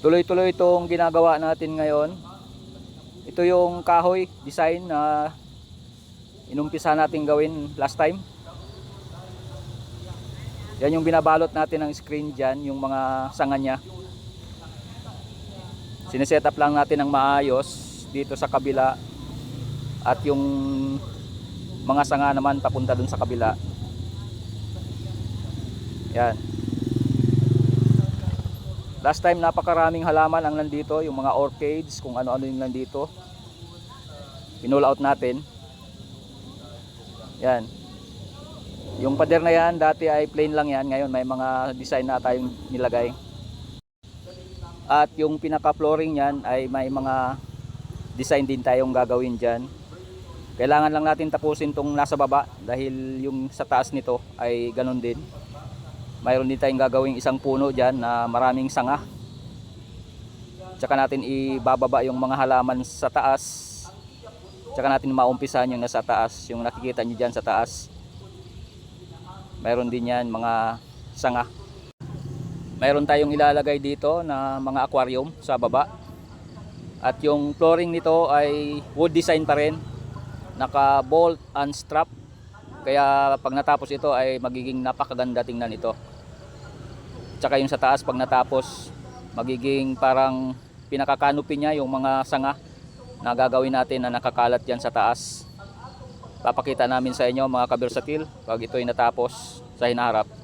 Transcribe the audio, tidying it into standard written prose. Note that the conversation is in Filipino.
Tuloy-tuloy itong ginagawa natin ngayon. Ito yung kahoy design na inumpisa natin gawin last time. Yan yung binabalot natin ng screen dyan, yung mga sanga nya. Sineset up lang natin ng maayos dito sa kabila. At yung mga sanga naman papunta dun sa kabila. Yan. Last time napakaraming halaman ang nandito, yung mga orchids, kung ano-ano yung nandito. Pinull out natin. Yan. Yung pader na yan, dati ay plain lang yan. Ngayon may mga design na tayong nilagay. At yung pinaka-flooring yan ay may mga design din tayong gagawin dyan. Kailangan lang natin tapusin tong nasa baba dahil yung sa taas nito ay ganun din. Mayroon din tayong gagawing isang puno dyan na maraming sanga. Tsaka natin ibababa yung mga halaman sa taas. Tsaka natin maumpisahan yung nasa taas. Yung nakikita nyo dyan sa taas. Mayroon din yan mga sanga. Mayroon tayong ilalagay dito na mga aquarium sa baba. At yung flooring nito ay wood design pa rin. Naka bolt and strap. Kaya pag natapos ito ay magiging napakaganda tingnan ito. Tsaka yung sa taas pag natapos magiging parang pinaka-canopy niya yung mga sanga na gagawin natin na nakakalat dyan sa taas. Papakita namin sa inyo mga kabersatil pag ito ay natapos sa hinaharap.